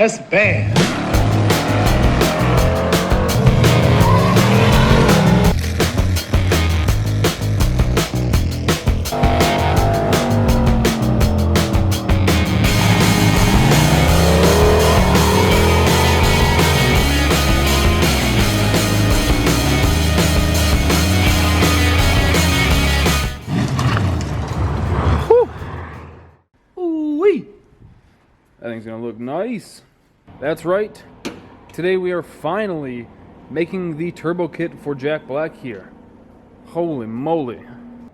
That's bad. That thing's gonna look nice. That's right. Today we are finally making the turbo kit for Jack Black here. Holy moly.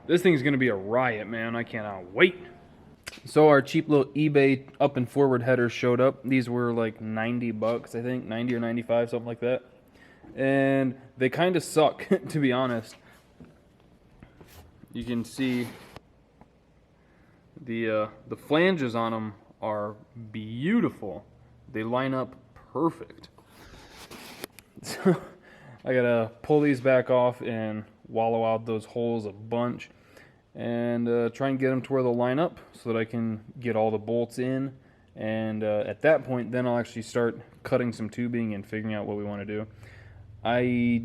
This thing's gonna be a riot, man. I cannot wait. So our cheap little eBay up and forward headers showed up. These were like 90 bucks, I think. 90 or 95, something like that. And they kind of suck, to be honest. You can see the flanges on them are beautiful. They line up perfect. So I gotta pull these back off and wallow out those holes a bunch and try and get them to where they'll line up so that I can get all the bolts in, and at that point then I'll actually start cutting some tubing and figuring out what we want to do. I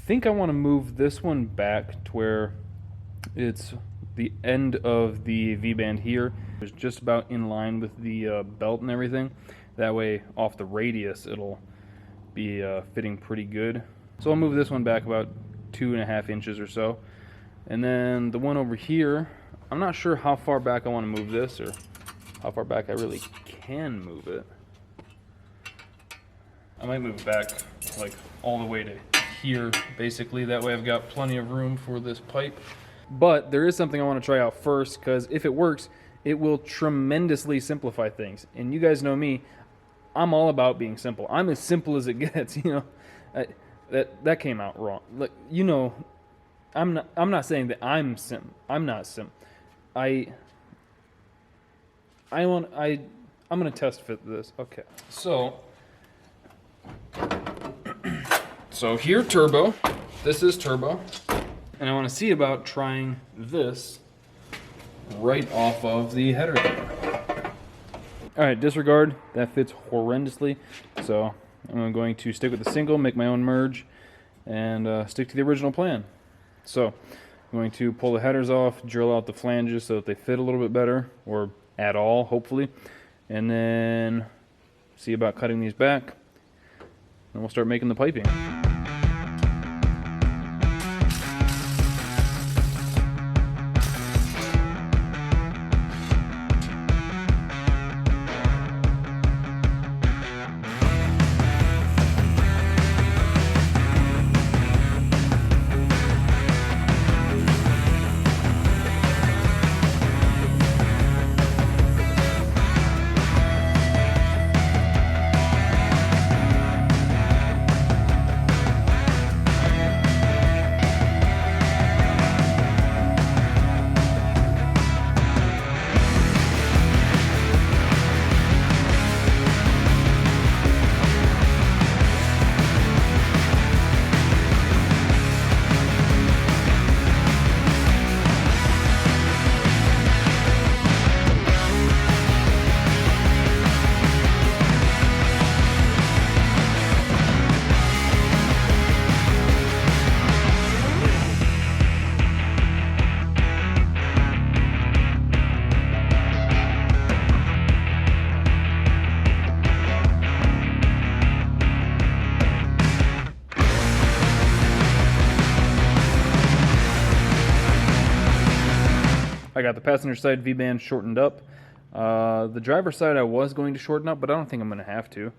think I want to move this one back to where it's the end of the V-band here is just about in line with the belt and everything. That way, off the radius, it'll be fitting pretty good. So I'll move this one back about 2.5 inches or so. And then the one over here, I'm not sure how far back I want to move this or how far back I really can move it. I might move it back like all the way to here, basically. That way I've got plenty of room for this pipe. But there is something I want to try out first, because if it works, it will tremendously simplify things. And you guys know me, I'm all about being simple. I'm as simple as it gets, you know. That came out wrong. Like, you know, I'm not saying that I'm not sim. I'm gonna test fit this. Okay. So here turbo. This is turbo. And I want to see about trying this right off of the header there. Alright, disregard. That fits horrendously. So I'm going to stick with the single, make my own merge, and stick to the original plan. So I'm going to pull the headers off, drill out the flanges so that they fit a little bit better, or at all, hopefully. And then see about cutting these back. And we'll start making the piping. I got the passenger side V-band shortened up. The driver's side I was going to shorten up, but I don't think I'm going to have to.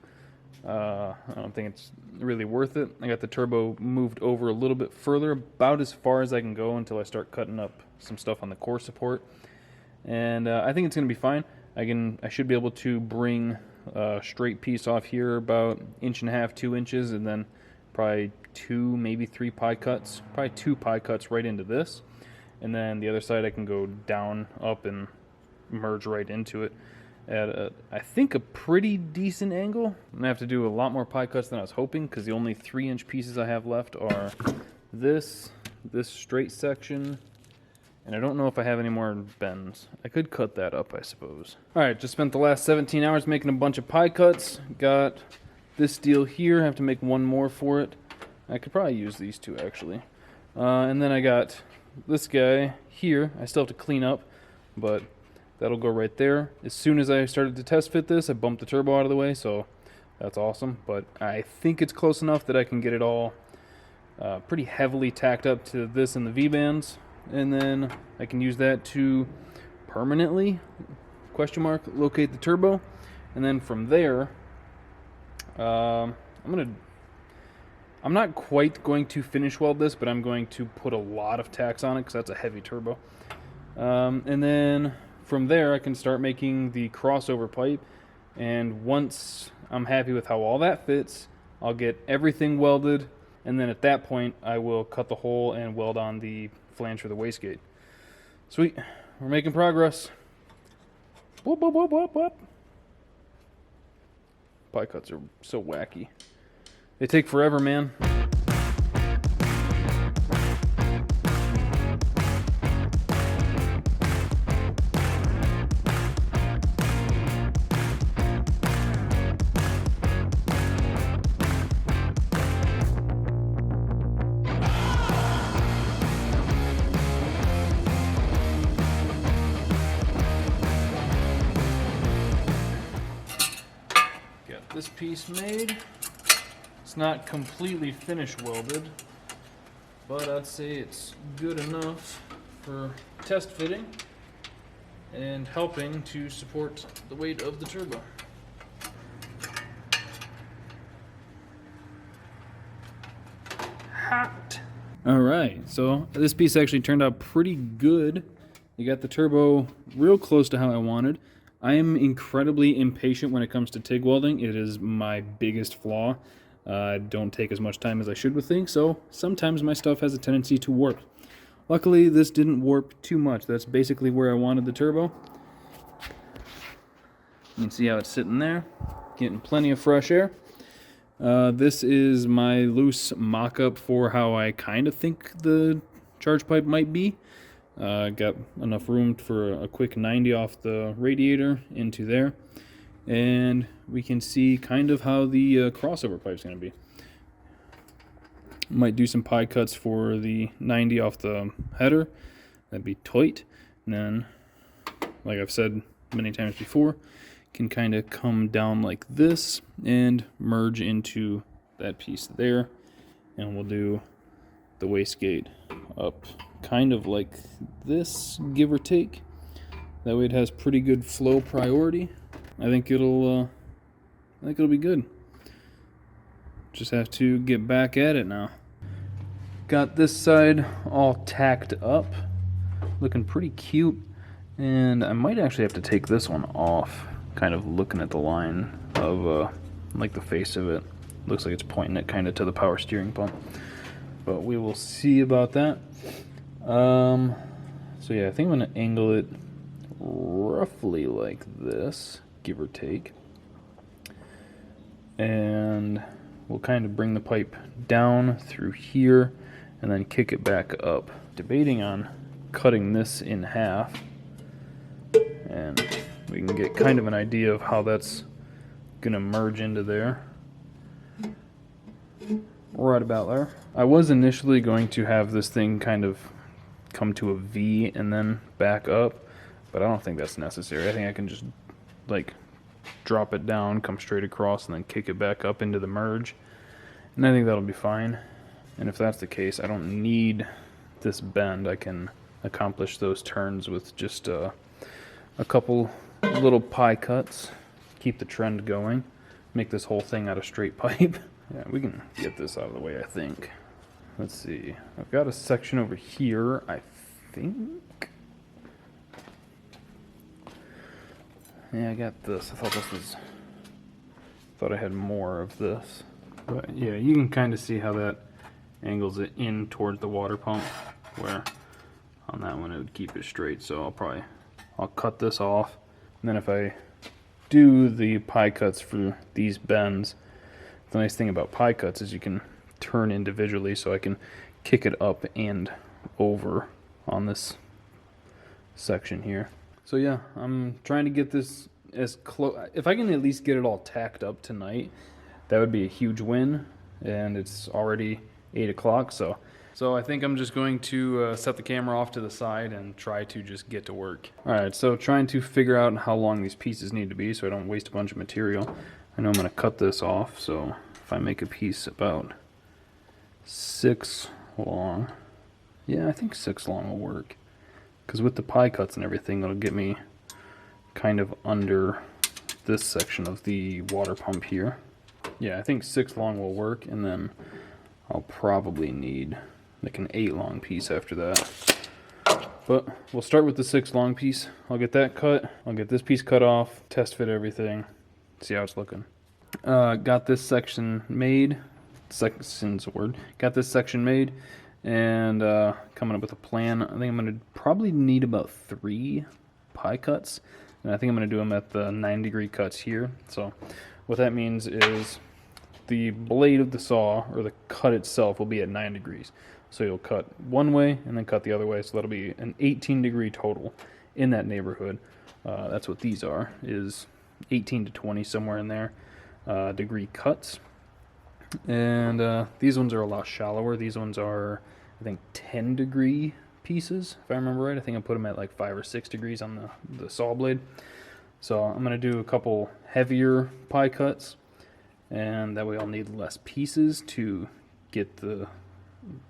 I don't think it's really worth it. I got the turbo moved over a little bit further, about as far as I can go until I start cutting up some stuff on the core support. And I think it's going to be fine. I should be able to bring a straight piece off here about 1.5 to 2 inches, and then probably 2, maybe 3 pie cuts. Probably 2 pie cuts right into this. And then the other side I can go down, up, and merge right into it at, I think, a pretty decent angle. I'm going to have to do a lot more pie cuts than I was hoping, because the only 3-inch pieces I have left are this straight section, And I don't know if I have any more bends. I could cut that up, I suppose. Alright, just spent the last 17 hours making a bunch of pie cuts. Got this deal here. I have to make one more for it. I could probably use these two, actually. And then I got this guy here. I still have to clean up, but that'll go right there. As soon as I started to test fit this, I bumped the turbo out of the way, so that's awesome. But I think it's close enough that I can get it all pretty heavily tacked up to this and the V-bands. And then I can use that to permanently, locate the turbo. And then from there, I'm not quite going to finish weld this, but I'm going to put a lot of tacks on it because that's a heavy turbo. And then from there, I can start making the crossover pipe. And once I'm happy with how all that fits, I'll get everything welded. And then at that point, I will cut the hole and weld on the flange for the wastegate. Sweet. We're making progress. Whoop, whoop, whoop, whoop, whoop. Pie cuts are so wacky. They take forever, man. This piece made. It's not completely finish welded, but I'd say it's good enough for test fitting and helping to support the weight of the turbo. Hot. All right, so this piece actually turned out pretty good. You got the turbo real close to how I wanted. I am incredibly impatient when it comes to TIG welding. It is my biggest flaw. I don't take as much time as I should with things, so sometimes my stuff has a tendency to warp. Luckily, this didn't warp too much. That's basically where I wanted the turbo. You can see how it's sitting there, getting plenty of fresh air. This is my loose mock-up for how I kind of think the charge pipe might be. Got enough room for a quick 90 off the radiator into there, and we can see kind of how the crossover pipe's going to be. Might do some pie cuts for the 90 off the header. That'd be tight. And then, like I've said many times before, can kind of come down like this and merge into that piece there, and we'll do the wastegate up kind of like this, give or take. That way it has pretty good flow priority. I think it'll be good. Just have to get back at it now. Got this side all tacked up, looking pretty cute, and I might actually have to take this one off. Kind of looking at the line of like the face of it. Looks like it's pointing it kind of to the power steering pump. But we will see about that. So yeah, I think I'm going to angle it roughly like this, give or take. And we'll kind of bring the pipe down through here and then kick it back up. Debating on cutting this in half, and we can get kind of an idea of how that's going to merge into there. Right about there. I was initially going to have this thing kind of come to a V and then back up, but I don't think that's necessary. I think I can just like drop it down, come straight across, and then kick it back up into the merge, and I think that'll be fine. And if that's the case, I don't need this bend. I can accomplish those turns with just a couple little pie cuts, keep the trend going, make this whole thing out of straight pipe. Yeah, we can get this out of the way, I think. Let's see. I've got a section over here, I think. Yeah, I got this. I thought I had more of this. But yeah, you can kind of see how that angles it in towards the water pump, where on that one it would keep it straight. So I'll cut this off, and then if I do the pie cuts for these bends, the nice thing about pie cuts is you can turn individually, so I can kick it up and over on this section here. So yeah, I'm trying to get this as close. If I can at least get it all tacked up tonight, that would be a huge win. And it's already 8 o'clock, so I think I'm just going to set the camera off to the side and try to just get to work. Alright, so trying to figure out how long these pieces need to be so I don't waste a bunch of material. I know I'm going to cut this off, so if I make a piece about 6 long, yeah, I think 6 long will work. Because with the pie cuts and everything, it'll get me kind of under this section of the water pump here. Yeah, I think 6 long will work, and then I'll probably need like an 8 long piece after that. But we'll start with the 6 long piece. I'll get that cut. I'll get this piece cut off, test fit everything, see how it's looking. Got this section made. Section's a word. Got this section made, and coming up with a plan. I think I'm going to probably need about 3 pie cuts, and I think I'm going to do them at the 9-degree cuts here. So what that means is the blade of the saw, or the cut itself, will be at 9 degrees. So you'll cut one way and then cut the other way, so that'll be an 18-degree total in that neighborhood. That's what these are, is 18 to 20, somewhere in there, degree cuts. And these ones are a lot shallower. These ones are, I think, 10-degree pieces, if I remember right. I think I put them at like 5 or 6 degrees on the saw blade. So I'm going to do a couple heavier pie cuts, and that way I'll need less pieces to get the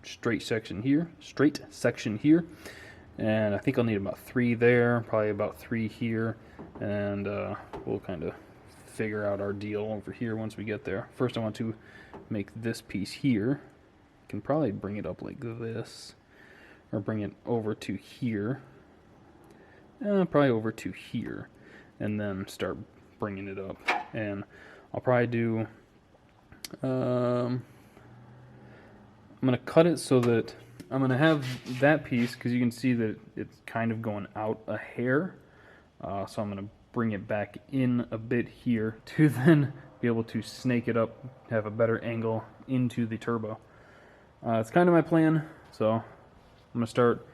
straight section here, and I think I'll need about 3 there, probably about 3 here, and we'll kind of figure out our deal over here once we get there. First I want to make this piece here. I can probably bring it up like this, or bring it over to here, probably over to here, and then start bringing it up. And I'll probably do I'm going to cut it so that I'm going to have that piece, because you can see that it's kind of going out a hair. So I'm going to bring it back in a bit here to then be able to snake it up, have a better angle into the turbo. It's kind of my plan, so I'm going to start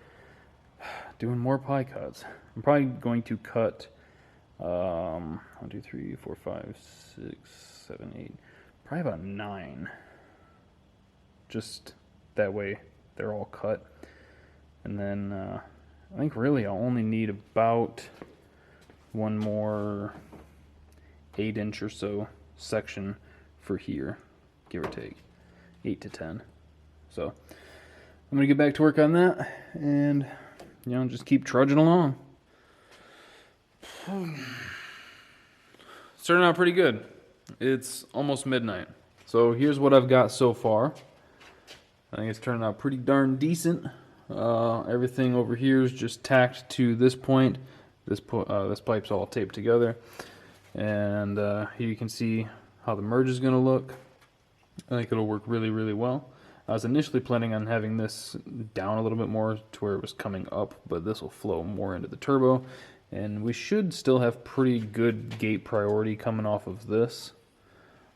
doing more pie cuts. I'm probably going to cut 1, 2, 3, 4, 5, 6, 7, 8, probably about 9. Just that way they're all cut. And then I think really I'll only need about one more 8-inch or so section for here, give or take 8 to 10. So I'm gonna get back to work on that, and just keep trudging along. Starting out pretty good. It's almost midnight, so here's what I've got so far. I think it's turning out pretty darn decent. Everything over here is just tacked to this point. This pipe's all taped together, and here you can see how the merge is going to look. I think it'll work really, really well. I was initially planning on having this down a little bit more to where it was coming up, but this will flow more into the turbo, and we should still have pretty good gate priority coming off of this.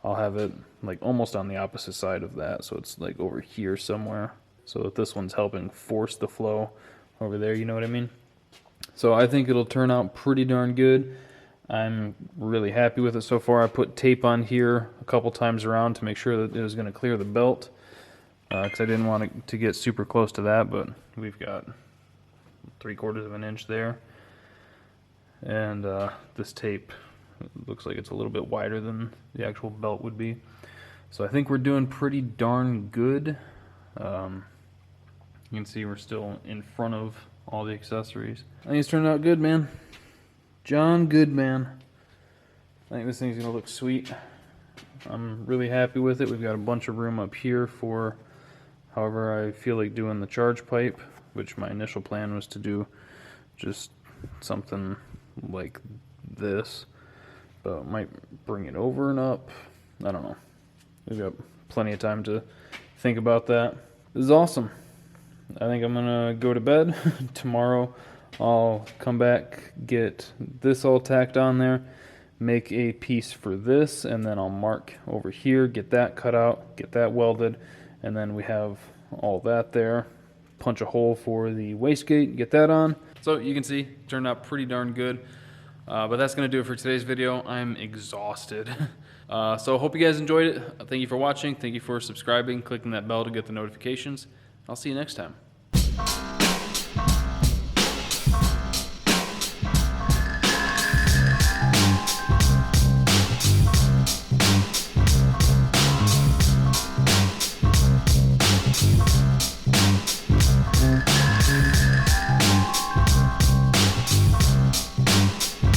I'll have it like almost on the opposite side of that, so it's like over here somewhere, so that this one's helping force the flow over there, you know what I mean? So I think it'll turn out pretty darn good. I'm really happy with it so far. I put tape on here a couple times around to make sure that it was going to clear the belt, because I didn't want it to get super close to that, but we've got 3/4 of an inch there. And this tape looks like it's a little bit wider than the actual belt would be. So I think we're doing pretty darn good. You can see we're still in front of all the accessories. I think it's turned out good, man. John Goodman. I think this thing's gonna look sweet. I'm really happy with it. We've got a bunch of room up here for however I feel like doing the charge pipe, which my initial plan was to do just something like this, but might bring it over and up. I don't know. We've got plenty of time to think about that. This is awesome. I think I'm gonna go to bed. Tomorrow I'll come back, get this all tacked on there, make a piece for this, and then I'll mark over here, get that cut out, get that welded, and then we have all that there. Punch a hole for the wastegate, get that on. So you can see, it turned out pretty darn good. But that's going to do it for today's video. I'm exhausted. So hope you guys enjoyed it. Thank you for watching. Thank you for subscribing, clicking that bell to get the notifications. I'll see you next time.